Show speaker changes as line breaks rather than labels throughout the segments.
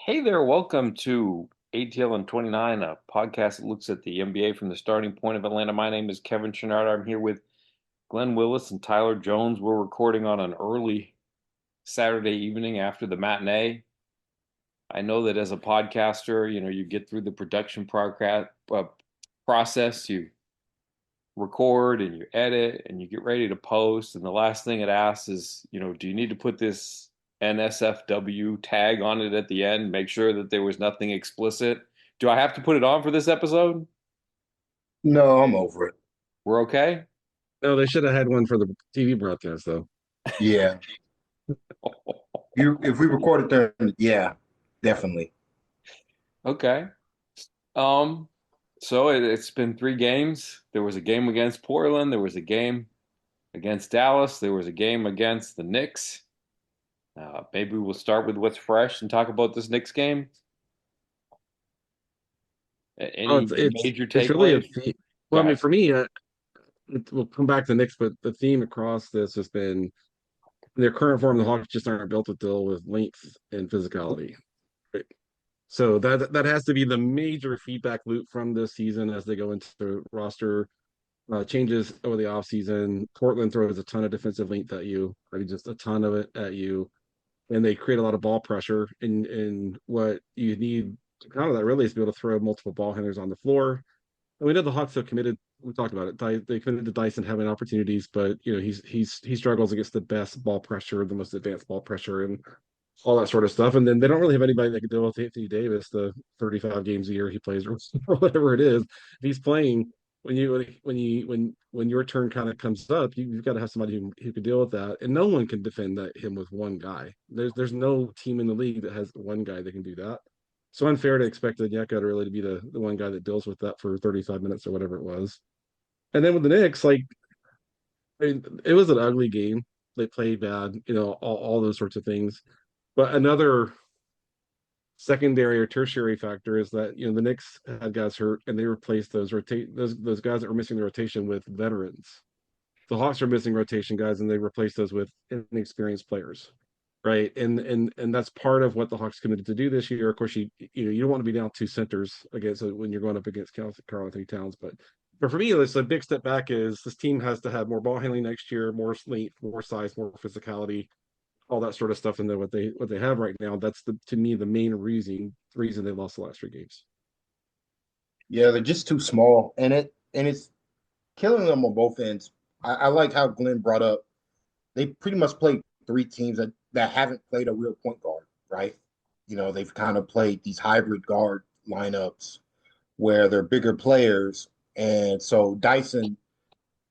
Hey there, welcome to ATL and 29, a podcast that looks at the NBA from the starting point of Atlanta. My name is Kevin Chennard. I'm here with Glenn Willis and Tyler Jones. We're recording on an early Saturday evening after the matinee. I know that as a podcaster, you get through the process, you record and you edit and you get ready to post. And the last thing it asks is, do you need to put this NSFW tag on it at the end? Make sure that there was nothing explicit. Do I have to put it on for this episode?
No, I'm over it.
We're okay?
No, they should have had one for the TV broadcast, though.
Yeah. If we recorded there, yeah, definitely.
Okay. Um, so it's been three games. There was a game against Portland. There was a game against Dallas. There was a game against the Knicks. Maybe we'll start with what's fresh and talk about this Knicks game.
Oh,
Any
it's
major
it's really a
takeaways?
theme.
Go
Well, I mean,
ahead.
for me, we'll come back to Knicks, but the theme across this has been in their current form. The Hawks just aren't built to deal with length and physicality. Right? So that has to be the major feedback loop from this season as they go into roster changes over the offseason. Portland throws a ton of defensive length at you. I mean, just a ton of it at you. And they create a lot of ball pressure. And what you need to counter that really is to be able to throw multiple ball handlers on the floor. And we know the Hawks have committed. We talked about it. They committed to Dyson having opportunities, but he struggles against the best ball pressure, the most advanced ball pressure, and all that sort of stuff. And then they don't really have anybody that can deal with Anthony Davis, the 35 games a year he plays, or whatever it is. If he's playing, when your turn kind of comes up, you've got to have somebody who can deal with that. And no one can defend him with one guy. There's no team in the league that has one guy that can do that. So unfair to expect Onyeka to really be the one guy that deals with that for 35 minutes or whatever it was. And then with the Knicks, like, I mean, it was an ugly game. They played bad, all those sorts of things. But another secondary or tertiary factor is that the Knicks had guys hurt and they replaced those guys that were missing the rotation with veterans. The Hawks are missing rotation guys and they replaced those with inexperienced players. Right. And that's part of what the Hawks committed to do this year. Of course, you don't want to be down two centers against when you're going up against Karl Anthony Towns. But for me, it's a big step back is this team has to have more ball handling next year, more length, more size, more physicality, all that sort of stuff in there. What they have right now, that's to me the main reason they lost the last three games.
Yeah, they're just too small, and it's killing them on both ends. I like how Glenn brought up they pretty much played three teams that haven't played a real point guard, right? They've kind of played these hybrid guard lineups where they're bigger players, and so Dyson,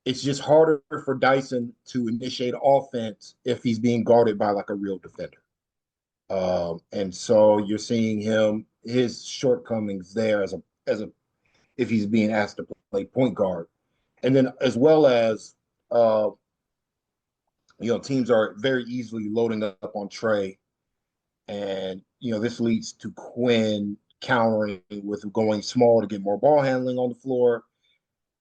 it's just harder for Dyson to initiate offense if he's being guarded by like a real defender. And so you're seeing his shortcomings there as a if he's being asked to play point guard, and then as well as uh, teams are very easily loading up on Trey, and this leads to Quinn countering with going small to get more ball handling on the floor.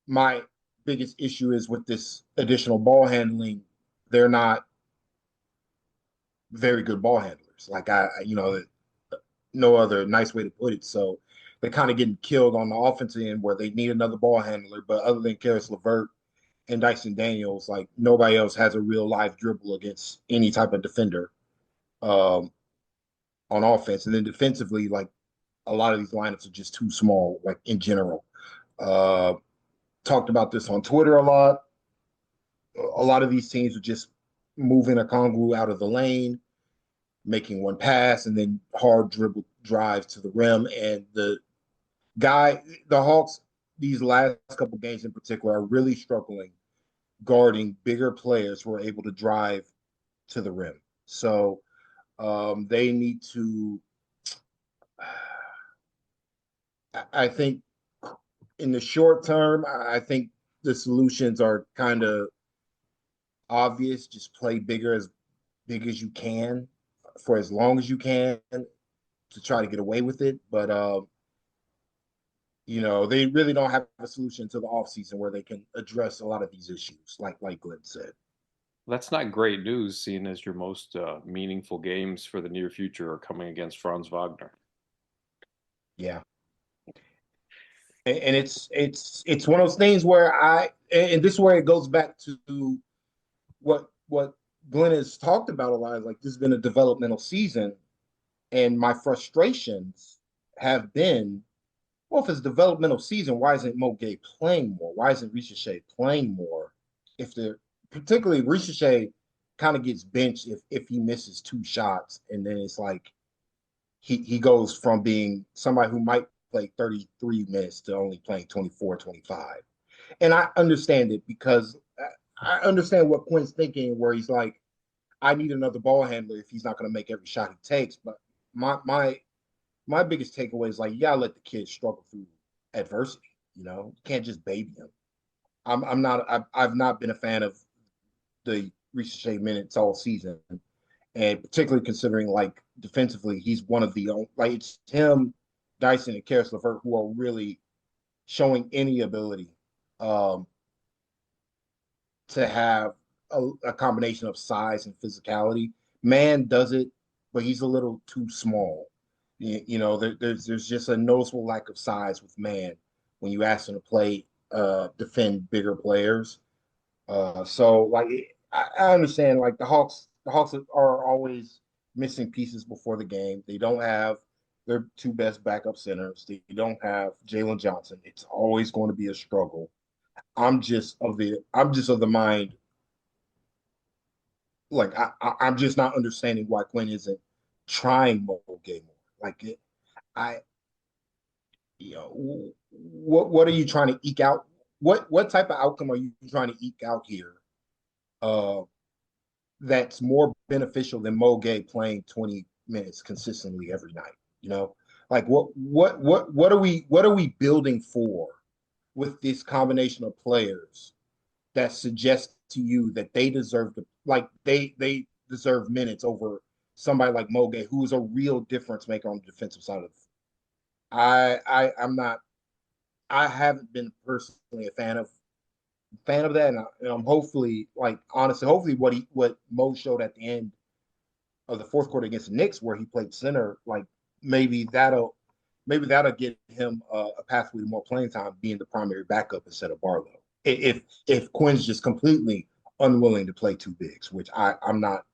My biggest issue is with this additional ball handling, they're not very good ball handlers. Like no other nice way to put it. So they're kind of getting killed on the offensive end where they need another ball handler. But other than Karis LeVert and Dyson Daniels, like nobody else has a real live dribble against any type of defender um, on offense. And then defensively, like a lot of these lineups are just too small, like in general. Uh, Talked about this on Twitter a lot. A lot of these teams are just moving a Kongu out of the lane, making one pass, and then hard dribble drives to the rim. And the Hawks, these last couple games in particular, are really struggling guarding bigger players who are able to drive to the rim. So they need to, I think, in the short term, I think the solutions are kind of obvious. Just play as big as you can for as long as you can to try to get away with it. But they really don't have a solution to the offseason where they can address a lot of these issues, like Glenn said.
That's not great news, seeing as your most meaningful games for the near future are coming against Franz Wagner.
Yeah. And it's one of those things where and this is where it goes back to what Glenn has talked about a lot, is like this has been a developmental season, and my frustrations have been, well, if it's a developmental season, why isn't Mo Gay playing more? Why isn't Ricochet playing more? If they're particularly Ricochet kind of gets benched if he misses two shots, and then it's like he goes from being somebody who might play 33 minutes to only playing 24, 25. And I understand it because I understand what Quinn's thinking, where he's like, I need another ball handler if he's not going to make every shot he takes. But my biggest takeaway is like, you gotta let the kids struggle through adversity. You can't just baby them. I'm not. I've not been a fan of the Ricochet minutes all season, and particularly considering like defensively, he's one of the like it's him, Dyson, and Karis LeVert who are really showing any ability um, to have a combination of size and physicality. Man does it, but he's a little too small. There's just a noticeable lack of size with Man when you ask him to play defend bigger players. So like I understand like the Hawks are always missing pieces before the game. They don't have their two best backup centers. They don't have Jalen Johnson. It's always going to be a struggle. I'm just of the mind, like I'm just not understanding why Quinn isn't trying Mo Gay more. Like I what are you trying to eke out? What type of outcome are you trying to eke out here? Uh, that's more beneficial than Mo Gay playing 20 minutes consistently every night. You know, like what are we building for with this combination of players that suggest to you that they deserve they deserve minutes over somebody like Mo Gay, who is a real difference maker on the defensive side of the. I'm not. I haven't been personally a fan of that, and I'm hopefully, like honestly, hopefully what Mo showed at the end of the fourth quarter against the Knicks, where he played center, like maybe that'll get him a pathway to more playing time, being the primary backup instead of Barlow. If Quinn's just completely unwilling to play two bigs, which I'm not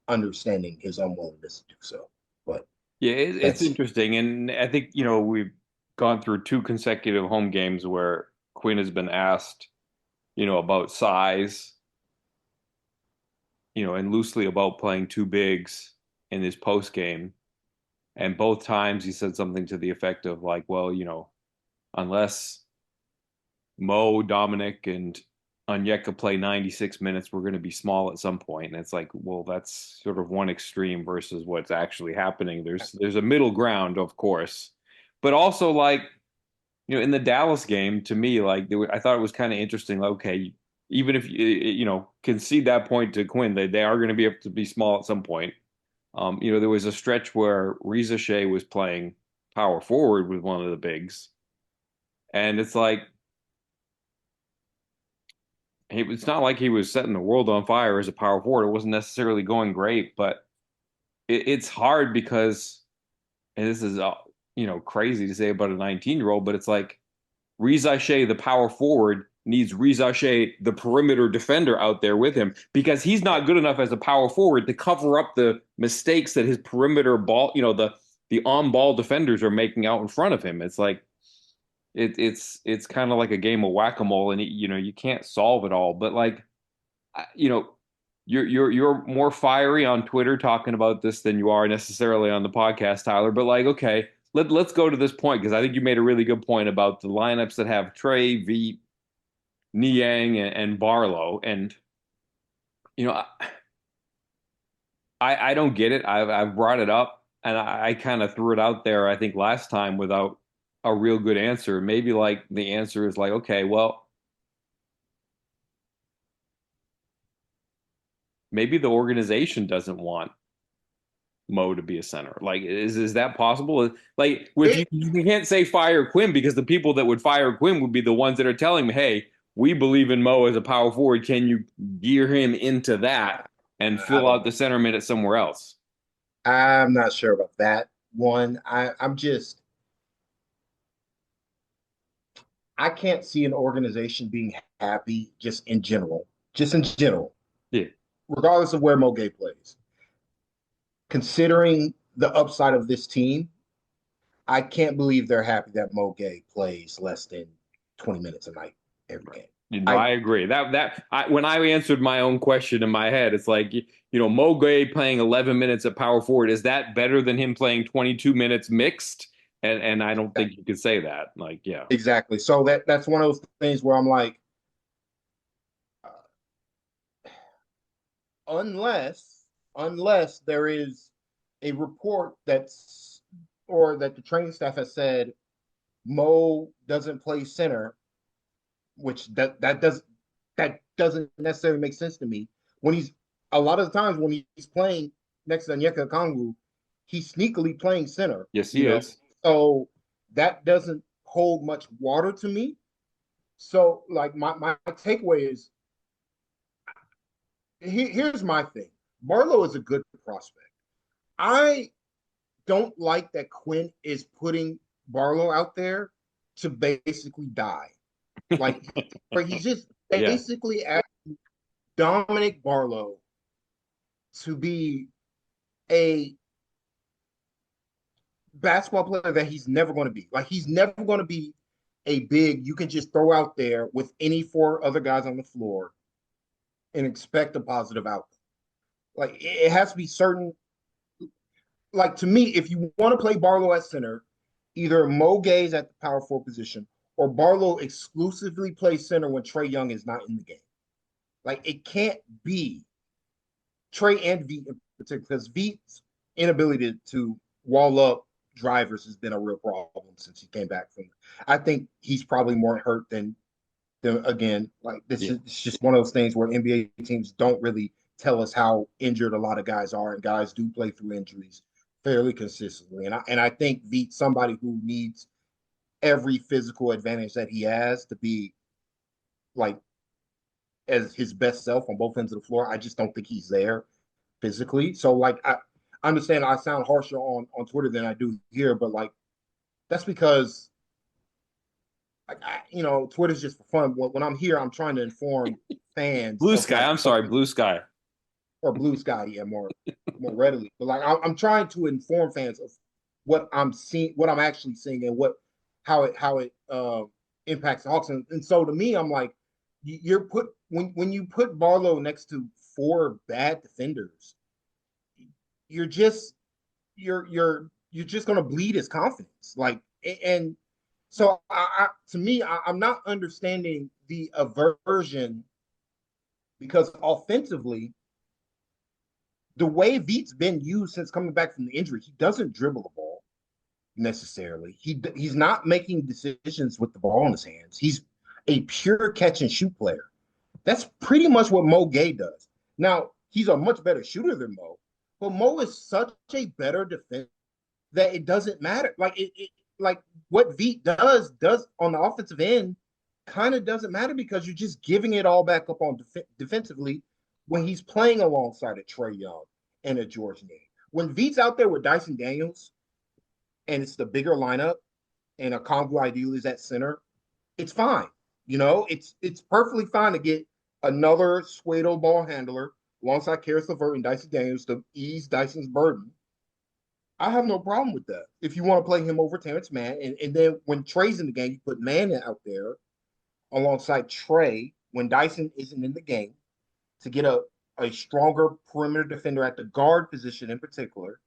understanding his unwillingness to do so. But
Yeah, it's
that's
interesting, and I think we've gone through two consecutive home games where Quinn has been asked, about size, and loosely about playing two bigs in his post game, and both times he said something to the effect of like, well, unless Mo, Dominic, and Onyeka play 96 minutes, we're going to be small at some point. And it's like, well, that's sort of one extreme versus what's actually happening. There's a middle ground, of course, but also like, in the Dallas game, to me, like I thought it was kind of interesting. Like, okay, even if you concede that point to Quinn, they are going to be able to be small at some point. There was a stretch where Riza Shea was playing power forward with one of the bigs, and it's like it's not like he was setting the world on fire as a power forward. It wasn't necessarily going great, but it's hard because, and this is crazy to say about a 19-year-old, but it's like Riza Shea, the power forward, needs Riza Shea, the perimeter defender, out there with him because he's not good enough as a power forward to cover up the mistakes that his perimeter ball, the on-ball defenders are making out in front of him. It's like it's kind of like a game of whack-a-mole, and you can't solve it all. But like, you know, you're more fiery on Twitter talking about this than you are necessarily on the podcast, Tyler. But like, okay, let's go to this point because I think you made a really good point about the lineups that have Trey, Veet, Niang, and Barlow, and you know, I don't get it. I've brought it up and I kind of threw it out there. I think last time without a real good answer. Maybe like the answer is like, okay, well, maybe the organization doesn't want Mo to be a center. Like, is that possible? Like, if you,
it.
you can't say fire Quinn because the people that would fire Quinn would be the ones that are telling me, hey, we believe in Mo as a power forward. Can you gear him into that and
I
fill
don't
out the
know.
center minute somewhere else?
I'm not sure about that one. I'm just I can't see an organization being happy just in general,
Yeah.
regardless of where Mo Gay plays. Considering the upside of this team, I can't believe they're happy that Mo Gay plays less than 20 minutes a night every game.
I agree. When I answered my own question in my head, it's like, Mo Gay playing 11 minutes at power forward, is that better than him playing 22 minutes mixed? And I don't think you could say that. Like, yeah.
Exactly. So that's one of those things where I'm like, uh, unless there is a report that the training staff has said Mo doesn't play center, which that doesn't necessarily make sense to me. When he's a lot of the times when he's playing next to Onyeka Okongwu, he's sneakily playing center.
Yes, he is.
So that doesn't hold much water to me. So like my takeaway is here's my thing. Barlow is a good prospect. I don't like that Quinn is putting Barlow out there to basically die. Like, he's just
Yeah.
basically asking Dominic Barlow to be a basketball player that he's never going to be. Like, he's never going to be a big you can just throw out there with any four other guys on the floor and expect a positive outcome. Like, it has to be certain. Like, to me, if you want to play Barlow at center, either Mo Gay's at the power forward position or Barlow exclusively plays center when Trae Young is not in the game. Like, it can't be Trae and Veet in particular, because Veet's inability to wall up drivers has been a real problem since he came back from. I think he's probably more hurt than again. Like, this is it's just one of those things where NBA teams don't really tell us how injured a lot of guys are, and guys do play through injuries fairly consistently. And I think Veet's somebody who needs every physical advantage that he has to be like as his best self on both ends of the floor. I just don't think he's there physically. So like I understand I sound harsher on Twitter than I do here, but like that's because like Twitter's just for fun. When I'm here, I'm trying to inform fans
Blue
of
Sky.
like
I'm sorry, Blue Sky.
or Blue Sky, yeah, more readily. But like I'm trying to inform fans of what I'm seeing, what I'm actually seeing, and how it impacts the Hawks. And so to me, I'm like, you're put when you put Barlow next to four bad defenders, you're just you're just gonna bleed his confidence. Like, and so to me, I'm not understanding the aversion because offensively, the way Veet's been used since coming back from the injury, he doesn't dribble the ball necessarily. He's not making decisions with the ball in his hands. He's a pure catch and shoot player. That's pretty much what Mo Gay does. Now, he's a much better shooter than Mo, but Mo is such a better defender that it doesn't matter. Like like what Veet does on the offensive end kind of doesn't matter because you're just giving it all back up on defensively when he's playing alongside a Trae Young and a George Niang. When Veet's out there with Dyson Daniels and it's the bigger lineup and a Okongwu ideally is at center, it's fine. It's perfectly fine to get another Suedo ball handler alongside Karis LeVert and Dyson Daniels to ease Dyson's burden. I have no problem with that. If you want to play him over Terrence Mann, and then when Trey's in the game, you put Mann out there alongside Trey when Dyson isn't in the game to get a stronger perimeter defender at the guard position in particular.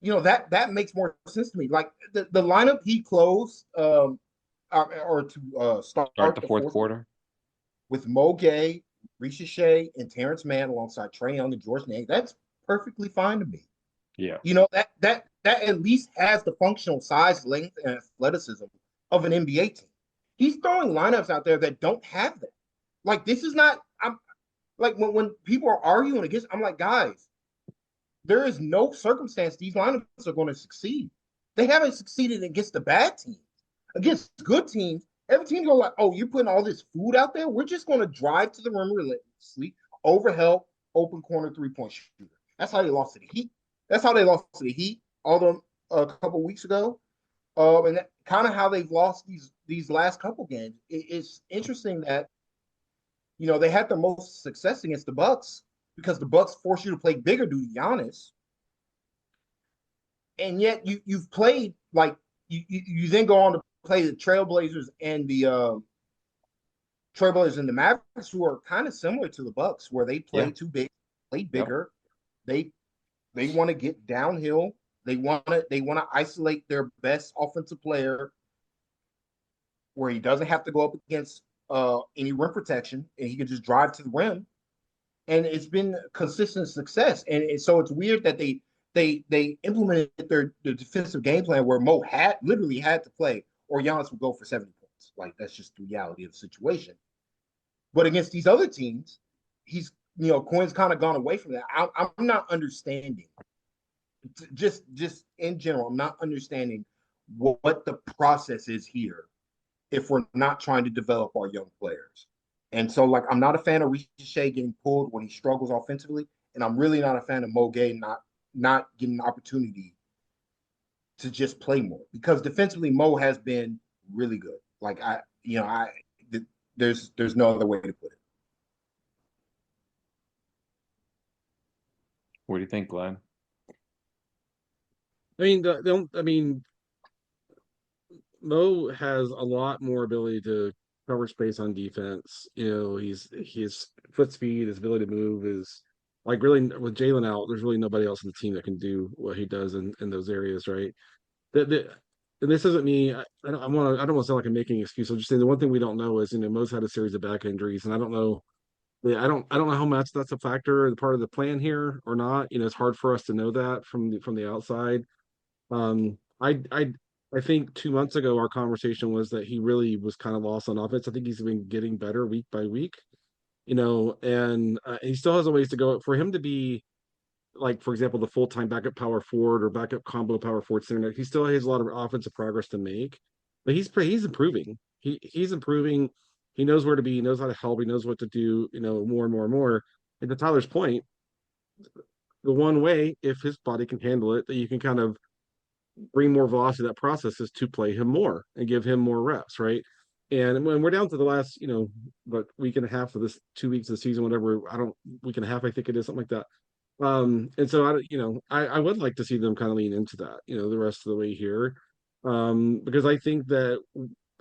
That makes more sense to me. Like the lineup he closed or to start
Start the
the
fourth
fourth
quarter.
with Mo Gay, Risha Shea, and Terrence Mann alongside Trae Young and George Niang. That's perfectly fine to me.
Yeah.
That at least has the functional size, length, and athleticism of an NBA team. He's throwing lineups out there that don't have that. Like, this is not. I'm like when people are arguing against. I'm like, guys, there is no circumstance these lineups are going to succeed. They haven't succeeded against the bad teams. Against good teams, every team's going like, oh, you're putting all this food out there. We're just going to drive to the rim relentlessly, overhelp, open corner 3-point shooter. That's how they lost to the Heat. That's how they lost to the Heat a couple weeks ago. And kind of how they've lost these last couple games. It's interesting that they had the most success against the Bucks because the Bucks force you to play bigger due to Giannis, and yet you've played like you then go on to play the Trailblazers and the Mavericks, who are kind of similar to the Bucks, where they play too big, play bigger. Yep. They want to get downhill. They want to isolate their best offensive player, where he doesn't have to go up against any rim protection, and he can just drive to the rim. And it's been consistent success. And so it's weird that they implemented their defensive game plan where Mo literally had to play, or Giannis would go for 70 points. Like, that's just the reality of the situation. But against these other teams, he's Quinn's kind of gone away from that. I'm not understanding. Just in general, I'm not understanding what the process is here if we're not trying to develop our young players. And so, like, I'm not a fan of Ricochet getting pulled when he struggles offensively, and I'm really not a fan of Mo Gay not getting an opportunity to just play more, because defensively Mo has been really good. Like, there's no other way to put it.
What do you think, Glenn?
I mean, Mo has a lot more ability to cover space on defense. His foot speed, his ability to move is like, really, with Jalen out, there's really nobody else in the team that can do what he does in those areas, right? And this isn't me. I don't want to sound like I'm making an excuse. I'm just saying the one thing we don't know is, Mo's had a series of back injuries, and I don't know. Yeah, I don't know how much that's a factor and part of the plan here or not. It's hard for us to know that from the outside. Um, I think 2 months ago our conversation was that he really was kind of lost on offense. I think he's been getting better week by week, and he still has a ways to go. For him to be, like, for example, the full-time backup power forward or backup combo power forward center, he still has a lot of offensive progress to make, but he's improving. He's improving. He knows where to be. He knows how to help. He knows what to do. More and more and more. And to Tyler's point, the one way, if his body can handle it, that you can kind of bring more velocity to that process is to play him more and give him more reps, right? And when we're down to the last, week and a half of this 2 weeks of the season, whatever, week and a half, I think it is, something like that. And so I would like to see them kind of lean into that, the rest of the way here. Because I think that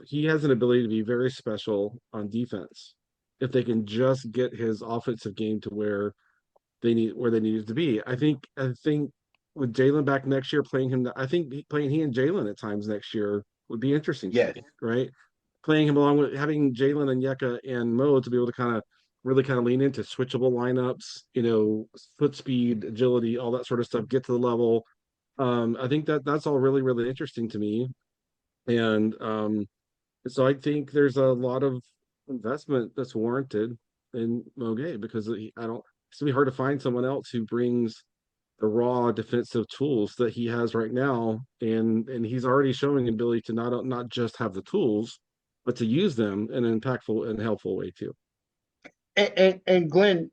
he has an ability to be very special on defense if they can just get his offensive game to where they need it to be. I think with Jalen back next year, playing him, I think playing he and Jalen at times next year would be interesting to me, right? Playing him along with having Jalen and Yeka and Mo to be able to kind of really kind of lean into switchable lineups, foot speed, agility, all that sort of stuff, get to the level. I think that's all really, really interesting to me. And so I think there's a lot of investment that's warranted in Moget, because it's gonna be hard to find someone else who brings the raw defensive tools that he has right now, and he's already showing ability to not just have the tools, but to use them in an impactful and helpful way too.
And Glenn,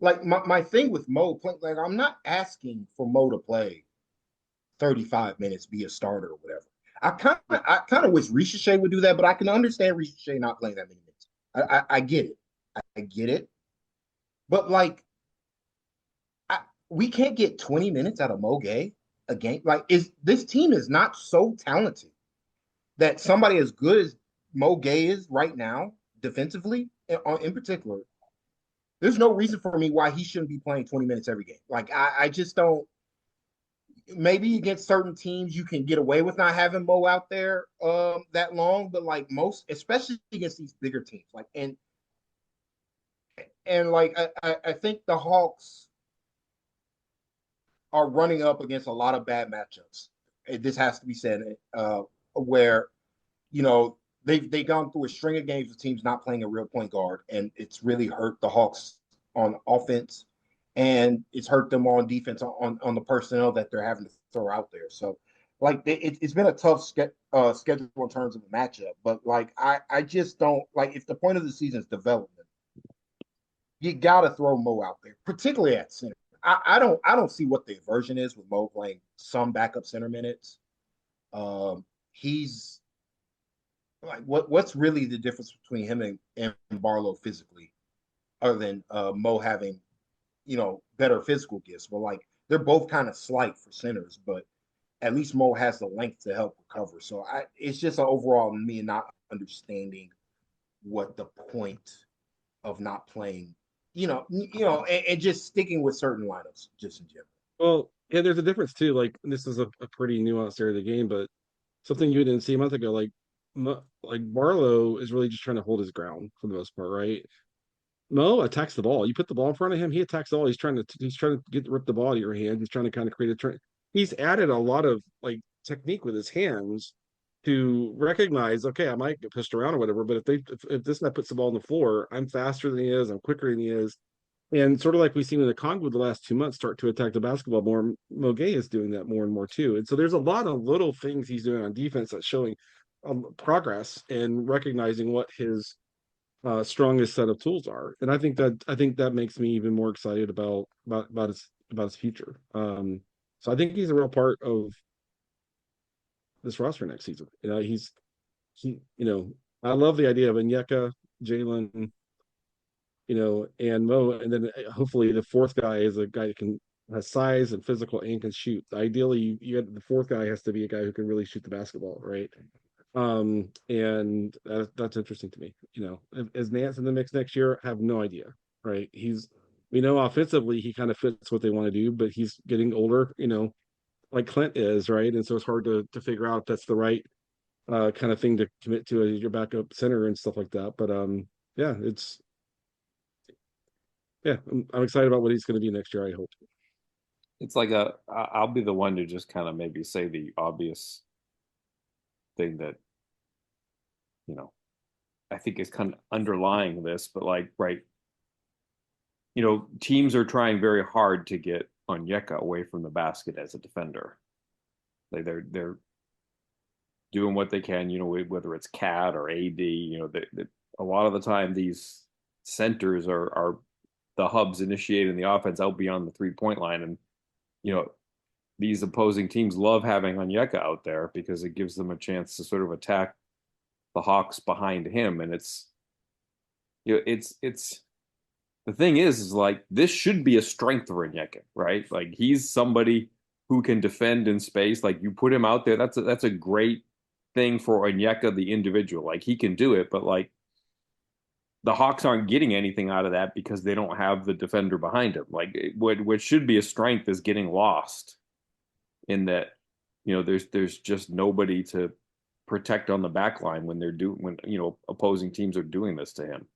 like, my thing with Mo, like, I'm not asking for Mo to play 35 minutes, be a starter or whatever. I kind of wish Ricochet would do that, but I can understand Ricochet not playing that many minutes. I get it. I get it. But, like, we can't get 20 minutes out of Mo Gay a game. Like, this team is not so talented that somebody as good as Mo Gay is right now, defensively, in particular, there's no reason for me why he shouldn't be playing 20 minutes every game. Like, I just don't. Maybe against certain teams you can get away with not having Mo out there that long, but, like, especially against these bigger teams, like, and like, I think the Hawks are running up against a lot of bad matchups. This has to be said, where they've gone through a string of games with teams not playing a real point guard, and it's really hurt the Hawks on offense, and it's hurt them on defense on the personnel that they're having to throw out there. So, like, it's been a tough schedule in terms of the matchup, but, like, I just don't like, if the point of the season is development, you got to throw Mo out there, particularly at center. I don't see what the aversion is with Mo playing some backup center minutes. He's like what's really the difference between him and Barlow physically, other than Mo having, better physical gifts. But like they're both kind of slight for centers, but at least Mo has the length to help recover. So it's just an overall me not understanding what the point of not playing, and just sticking with certain lineups just in general.
Well, yeah, there's a difference too. Like this is a pretty nuanced area of the game, but something you didn't see a month ago, like Barlow is really just trying to hold his ground for the most part, right? Mo attacks the ball. You put the ball in front of him, he attacks the ball. He's trying to rip the ball out of your hand. He's trying to kind of create a turn. He's added a lot of like technique with his hands to recognize, okay, I might get pushed around or whatever, but if this guy puts the ball on the floor, I'm faster than he is, I'm quicker than he is. And sort of like we've seen in the Congo the last 2 months start to attack the basketball more. Mogay is doing that more and more too. And so there's a lot of little things he's doing on defense that's showing progress and recognizing what his strongest set of tools are. And I think that makes me even more excited about his future. So I think he's a real part of this roster next season. I love the idea of Onyeka, Jalen, and Mo, and then hopefully the fourth guy is a guy that can has size and physical and can shoot. Ideally, the fourth guy has to be a guy who can really shoot the basketball, right? And that's interesting to me. Is Nance in the mix next year? I have no idea, right? We know offensively he kind of fits what they want to do, but he's getting older, like Clint is, right? And so it's hard to figure out if that's the right kind of thing to commit to as your backup center and stuff like that. But yeah, I'm excited about what he's going to be next year. I hope.
It's like I'll be the one to just kind of maybe say the obvious thing that, you know, I think is kind of underlying this, but like, right, teams are trying very hard to get Onyeka away from the basket as a defender. They're doing what they can, whether it's Cat or AD, a lot of the time these centers are the hubs initiating the offense out beyond the 3-point line. And, you know, these opposing teams love having Onyeka out there because it gives them a chance to sort of attack the Hawks behind him. And it's the thing is like this should be a strength for Onyeka, right? Like he's somebody who can defend in space. Like you put him out there, that's a great thing for Onyeka, the individual. Like he can do it, but like the Hawks aren't getting anything out of that because they don't have the defender behind him. Like what should be a strength is getting lost in that, there's just nobody to protect on the back line when opposing teams are doing this to him.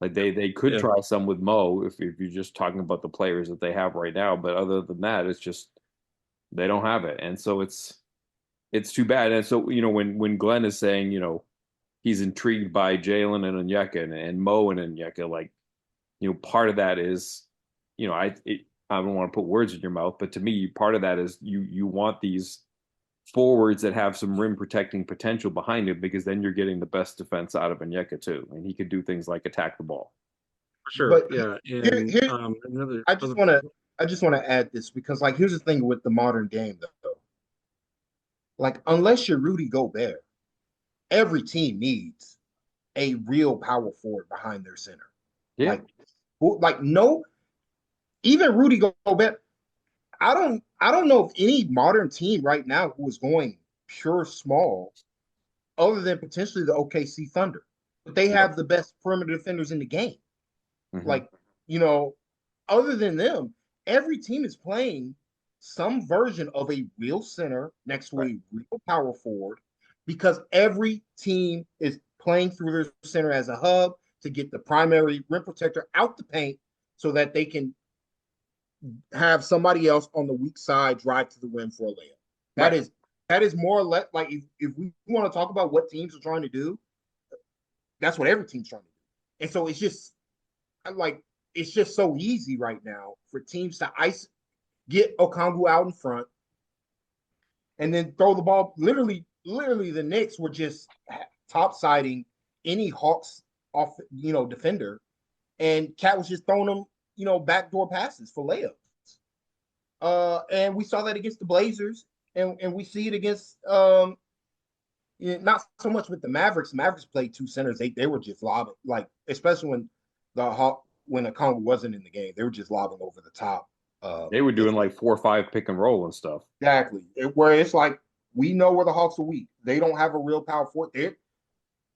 Like they could
Yeah.
try some with Mo if you're just talking about the players that they have right now, but other than that, it's just they don't have it, and so it's too bad. And so when Glenn is saying he's intrigued by Jalen and Onyeka and Mo and Onyeka, like part of that is I don't want to put words in your mouth, but to me, part of that is you want these forwards that have some rim protecting potential behind him because then you're getting the best defense out of Onyeka too, and he could do things like attack the ball.
For sure.
But
Yeah.
here,
And
here
another
I just want to add this because like here's the thing with the modern game though. Like unless you're Rudy Gobert, every team needs a real power forward behind their center.
Yeah.
No, even Rudy Gobert. I don't know of any modern team right now who is going pure small, other than potentially the OKC Thunder. But they have the best perimeter defenders in the game.
Mm-hmm.
Like, other than them, every team is playing some version of a real center next to a real power forward because every team is playing through their center as a hub to get the primary rim protector out the paint so that they can have somebody else on the weak side drive to the rim for a layup. That is more or less like if we want to talk about what teams are trying to do, that's what every team's trying to do. And so it's just so easy right now for teams to get Okongwu out in front and then throw the ball. Literally, the Knicks were just top-siding any Hawks off, defender, and Cat was just throwing them, backdoor passes for layups. And we saw that against the Blazers, and we see it against, not so much with the Mavericks. Mavericks played two centers. They were just lobbing, like especially when when Okongwu wasn't in the game, they were just lobbing over the top.
They were doing like 4 or 5 pick and roll and stuff.
Exactly. Where it's like we know where the Hawks are weak. They don't have a real power forward.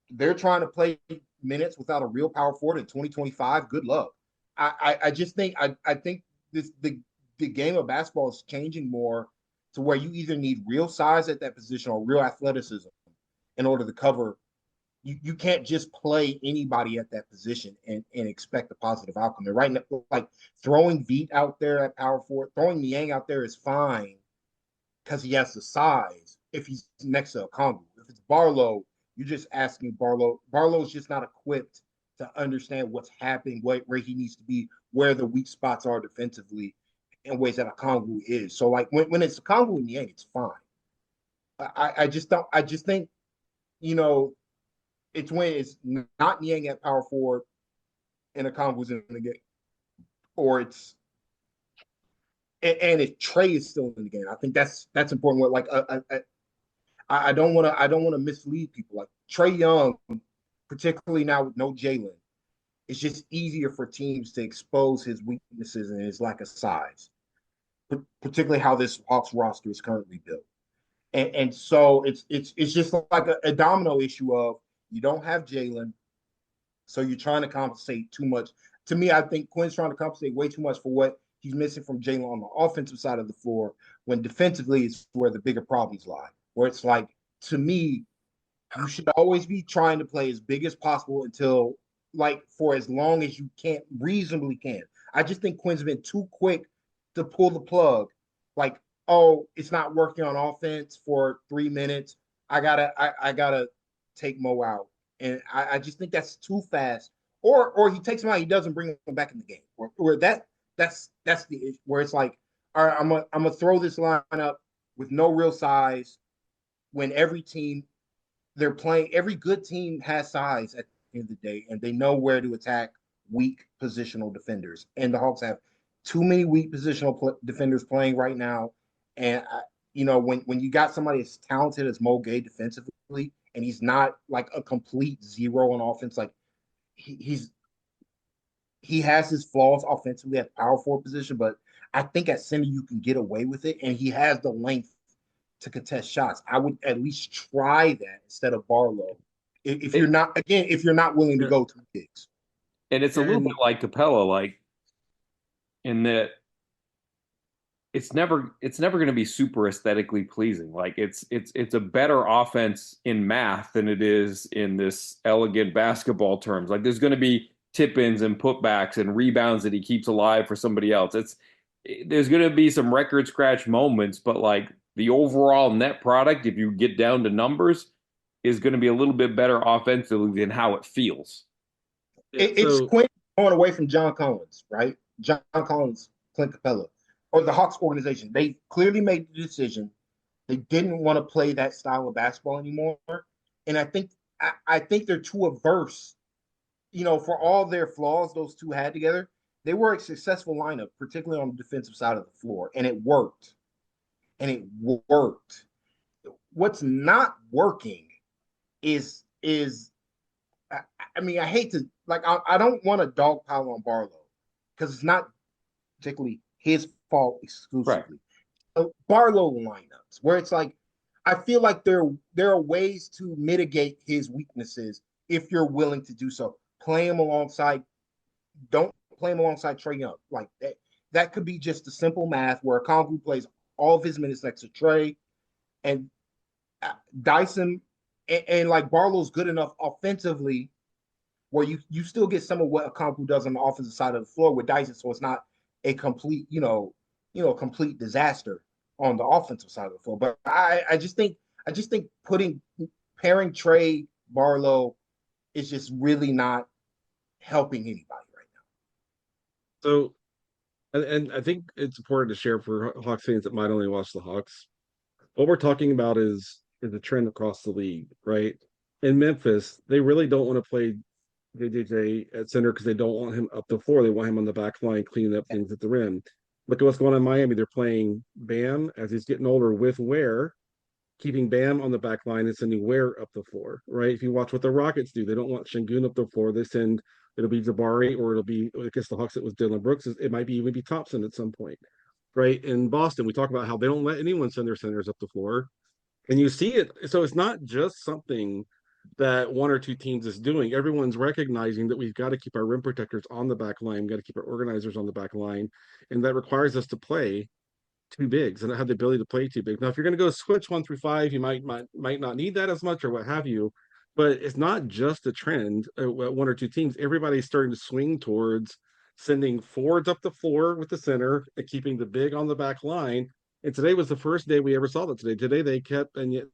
They're trying to play minutes without a real power forward in 2025. Good luck. I just think I think the game of basketball is changing more to where you either need real size at that position or real athleticism in order to cover. You can't just play anybody at that position and expect a positive outcome. And right now, like throwing Veet out there at power forward, throwing Niang out there is fine because he has the size if he's next to a Okongwu. If it's Barlow, you're just asking Barlow. Barlow's just not equipped to understand what's happening, where he needs to be, where the weak spots are defensively, in ways that Okongwu is. So like when it's Okongwu and Niang, it's fine. I just don't. I just think, you know, it's when it's not Niang at power forward and Okongwu's in the game, or it's and if Trey is still in the game. I think that's important. What like I don't want to mislead people. Like Trey Young, particularly now with no Jalen, it's just easier for teams to expose his weaknesses and his lack of size, particularly how this Hawks roster is currently built. And so it's just like a domino issue of you don't have Jalen, so you're trying to compensate too much. To me, I think Quinn's trying to compensate way too much for what he's missing from Jalen on the offensive side of the floor, when defensively is where the bigger problems lie. Where it's like, to me, you should always be trying to play as big as possible until, like, for as long as you can reasonably can. I just think Quinn's been too quick to pull the plug. Like, oh, it's not working on offense for 3 minutes. I gotta take Mo out. And I just think that's too fast. Or he takes him out, he doesn't bring him back in the game. Or that's the issue where it's like, all right, I'm gonna throw this lineup with no real size when every team they're playing, every good team has size at the end of the day, and they know where to attack weak positional defenders. And the Hawks have too many weak positional defenders playing right now. And when you got somebody as talented as Mo Gay defensively, and he's not like a complete zero on offense, like he has his flaws offensively at the power forward position, but I think at center you can get away with it, and he has the length to contest shots. I would at least try that instead of Barlow. If you're not willing to go to the gigs.
And it's a little bit like Capella, like in that it's never going to be super aesthetically pleasing. Like it's a better offense in math than it is in this elegant basketball terms. Like there's going to be tip-ins and putbacks and rebounds that he keeps alive for somebody else. There's going to be some record scratch moments, but like the overall net product, if you get down to numbers, is going to be a little bit better offensively than how it feels.
It's Quinn going away from John Collins, right? John Collins, Clint Capella, or the Hawks organization. They clearly made the decision. They didn't want to play that style of basketball anymore. And I think they're too averse, for all their flaws those two had together. They were a successful lineup, particularly on the defensive side of the floor, and it worked. What's not working is I mean, I hate to I don't want to dogpile on Barlow because it's not particularly his fault exclusively.
Right.
So Barlow lineups where it's like I feel like there are ways to mitigate his weaknesses if you're willing to do so. Play him alongside. Don't play him alongside Trey Young. Like that could be just a simple math where Okongwu plays all of his minutes next to Trey, and Dyson and like Barlow's good enough offensively where you still get some of what Okongwu does on the offensive side of the floor with Dyson, so it's not a complete complete disaster on the offensive side of the floor. But I just think pairing Trey Barlow is just really not helping anybody right now.
So, and I think it's important to share for Hawks fans that might only watch the Hawks. What we're talking about is a trend across the league, right? In Memphis, they really don't want to play JJJ at center because they don't want him up the floor. They want him on the back line cleaning up things at the rim. Look at what's going on in Miami. They're playing Bam as he's getting older with Ware, keeping Bam on the back line and sending Ware up the floor, right? If you watch what the Rockets do, they don't want Şengün up the floor. They send it'll be Jabari or it'll be against the Hawks. It was Dylan Brooks. It might be even be Thompson at some point, right? In Boston, we talk about how they don't let anyone send their centers up the floor, and you see it. So it's not just something that one or two teams is doing. Everyone's recognizing that we've got to keep our rim protectors on the back line, we've got to keep our organizers on the back line, and that requires us to play two bigs and have the ability to play two bigs. Now, if you're going to go switch 1 through 5, you might not need that as much or what have you. But it's not just a trend. One or two teams, everybody's starting to swing towards sending forwards up the floor with the center and keeping the big on the back line. And today was the first day we ever saw that. Today they kept and yet.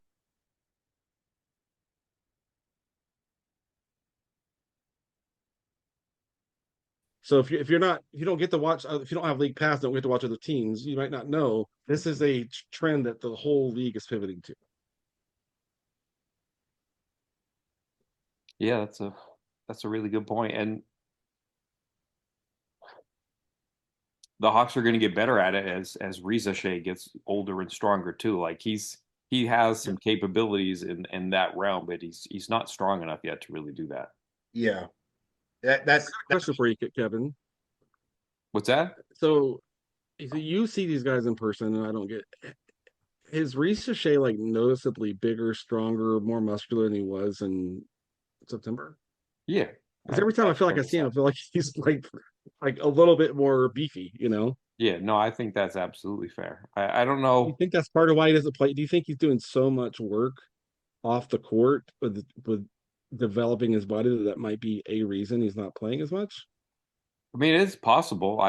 So if you're not if you don't get to watch if you don't have league pass, don't get to watch other teams, you might not know this is a trend that the whole league is pivoting to.
Yeah, that's a really good point. And the Hawks are going to get better at it as Riza Shea gets older and stronger too. Like he has
Yeah.
some capabilities in that realm, but he's not strong enough yet to really do that.
Yeah, that's
Question for you, Kevin.
What's that?
So you see these guys in person, and I don't get is Reese Shea like noticeably bigger, stronger, more muscular than he was in September?
Yeah.
Because every time I feel like I see him, I feel like he's like a little bit more beefy, you know?
Yeah, no, I think that's absolutely fair. I don't
Do you
know.
think that's part of why he doesn't play? Do you think he's doing so much work off the court with developing his body that that might be a reason he's not playing as much?
I mean, it's possible.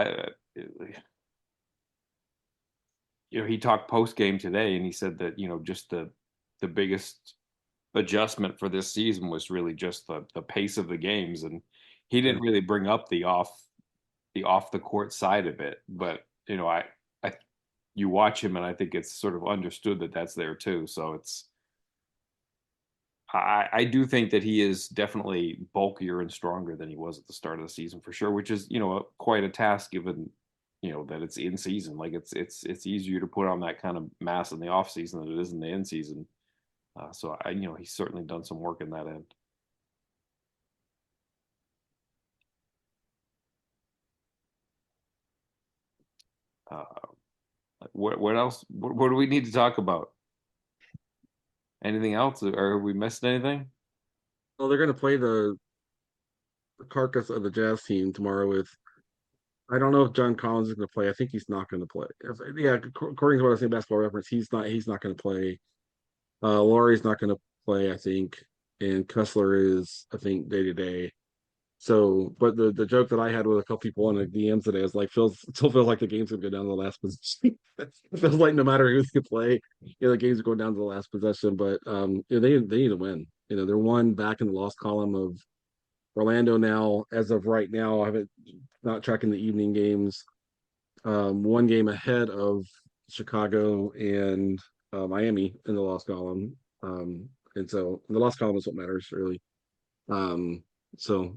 He talked post game today, and he said that just the biggest adjustment for this season was really just the pace of the games, and he
Yeah.
didn't really bring up the off the court side of it. But I you watch him, and I think it's sort of understood that that's there too. So I do think that he is definitely bulkier and stronger than he was at the start of the season for sure, which is quite a task given that it's in season. Like it's easier to put on that kind of mass in the off season than it is in the in season. So he's certainly done some work in that end. Uh, what else? What do we need to talk about? Anything else? Or are we missing anything?
Well, they're going to play the carcass of the Jazz team tomorrow with. I don't know if John Collins is going to play. I think he's not going to play. Yeah, according to what I see in Basketball Reference, he's not. He's not going to play. Laurie's not going to play. I think, and Kessler is. I think day to day. So, but the joke that I had with a couple people on the DMs today is like still feels like the game's gonna go down to the last position. It feels like no matter who they play, the games are going down to the last possession. But they need to win. They're one back in the loss column of Orlando now. As of right now, I haven't not tracking the evening games. One game ahead of Chicago and Miami in the loss column. And so the loss column is what matters really. Um, so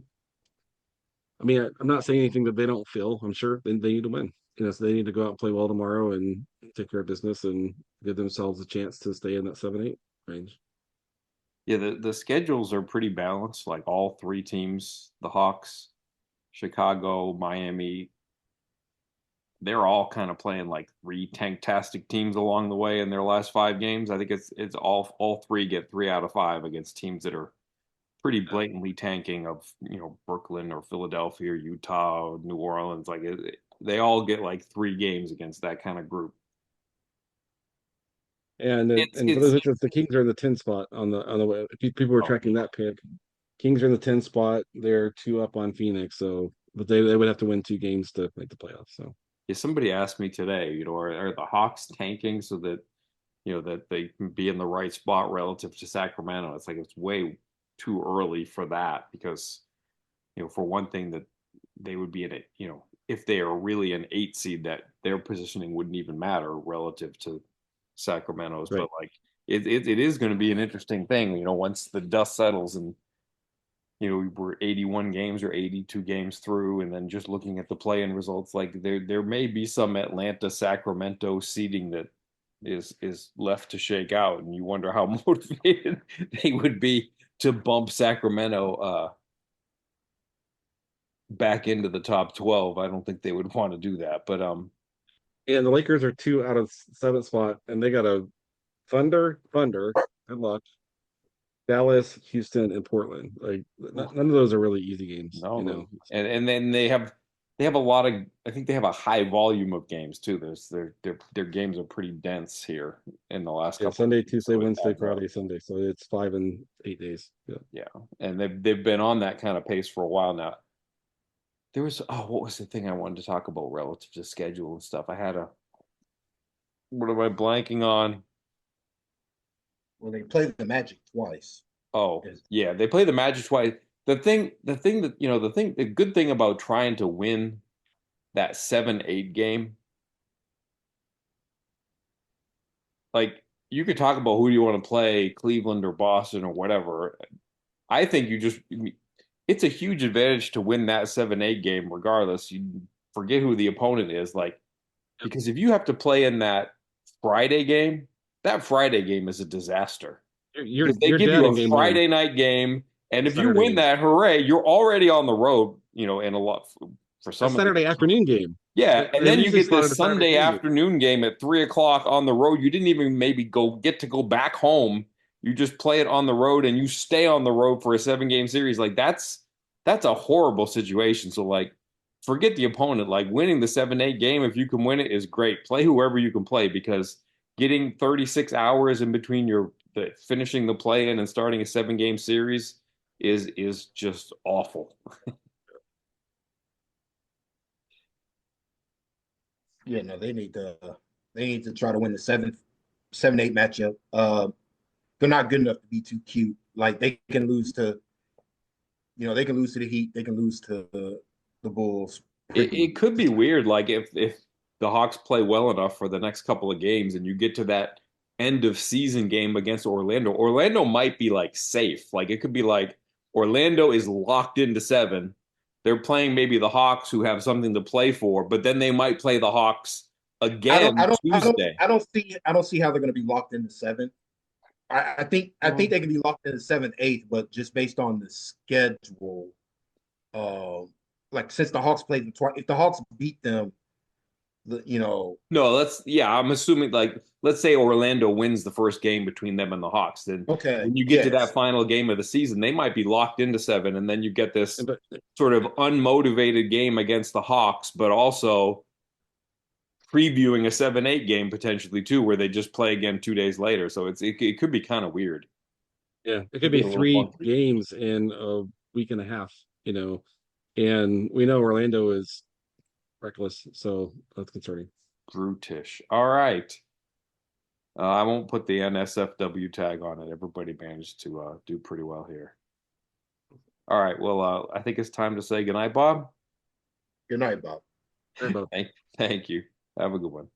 I mean, I'm not saying anything that they don't feel. I'm sure they need to win. So they need to go out and play well tomorrow and take care of business and give themselves a chance to stay in that 7-8 range.
Yeah, the schedules are pretty balanced. Like all three teams, the Hawks, Chicago, Miami, they're all kind of playing like three tanktastic teams along the way in their last 5 games. I think it's all three get 3 out of 5 against teams that are pretty blatantly tanking of Brooklyn or Philadelphia or Utah or New Orleans. Like they all get like 3 games against that kind of group. It's
And for
it's
those interested, the Kings are in the 10 spot on the way. People were
oh,
tracking that pick. Kings are in the 10 spot. They're 2 up on Phoenix. So, but they would have to win 2 games to make the playoffs. So,
yeah, somebody asked me today, are the Hawks tanking so that that they can be in the right spot relative to Sacramento? It's like it's way too early for that because for one thing that they would be in it, if they are really an 8 seed, that their positioning wouldn't even matter relative to Sacramento's.
right.
But like it is going to be an interesting thing, once the dust settles and we're 81 games or 82 games through, and then just looking at the play-in results, like there may be some Atlanta Sacramento seeding that is left to shake out, and you wonder how motivated they would be to bump Sacramento back into the top 12. I don't think they would want to do that, but
And the Lakers are 2 out of 7th spot, and they got a Thunder, good luck. Dallas, Houston, and Portland. Like none of those are really easy games,
no,
you know.
and then they have a lot of, I think they have a high volume of games too. Their games are pretty dense here in the last
Yeah,
couple of
Sunday,
weeks,
Tuesday,
so it
Wednesday,
adds up.
Friday, Sunday. So it's 5 and 8 days. Yeah.
Yeah, and they've been on that kind of pace for a while now. There was, what was the thing I wanted to talk about relative to schedule and stuff? I had a, what am I blanking on?
Well, they played the Magic twice.
Oh, yeah, they play the Magic twice. The thing that, the good thing about trying to win that 7-8 game, like you could talk about who you want to play, Cleveland or Boston or whatever. I think it's a huge advantage to win that 7-8 game regardless. You forget who the opponent is, like, because if you have to play in Friday game, that Friday game is a disaster.
You're
Because they
you're
give
dead
you
in
a
game one.
Friday night game, and if you
Saturday
win
game.
that, hooray, you're already on the road, in a lot for
A
some of the
Saturday afternoon game.
yeah, and
They're
then you
usually
get
slotted a
this
Saturday
Sunday
afternoon game.
afternoon game at 3 o'clock on the road. You didn't even maybe get to go back home. You just play it on the road and you stay on the road for a 7 game series. Like that's a horrible situation. So like forget the opponent. Like winning the 7-8 game, if you can win it, is great. Play whoever you can play because getting 36 hours in between finishing the play in and starting a 7 game series is just awful.
Yeah, no, they need to try to win the 7-8 matchup. They're not good enough to be too cute. Like they can lose to the Heat, they can lose to the Bulls
It
pretty
could be
easily.
weird, like if the Hawks play well enough for the next couple of games, and you get to that end of season game against Orlando. Orlando might be like safe. Like it could be like Orlando is locked into 7. They're playing maybe the Hawks who have something to play for, but then they might play the Hawks
I don't, I
again
don't, I don't,
Tuesday.
I don't see how they're going to be locked into 7. I think they can be locked into 7th, 8th, but just based on the schedule, uh, like since the Hawks played them twice, if the Hawks beat them, you know,
No, I'm assuming like let's say Orlando wins the first game between them and the Hawks, then
okay,
when you get to that
yes,
final game of the season, they might be locked into 7, and then you get this
But
sort of unmotivated game against the Hawks, but also previewing a 7-8 game potentially too, where they just play again 2 days later. So it could be kind of weird.
yeah, it
Could
could
be
be
a little
3
funky.
games in a week and a half, and we know Orlando is reckless, so that's concerning.
Brutish. All right. I won't put the NSFW tag on it. Everybody managed to do pretty well here. All right. Well, I think it's time to say goodnight, Bob.
good night, Bob.
But
Thank you. Have a good one.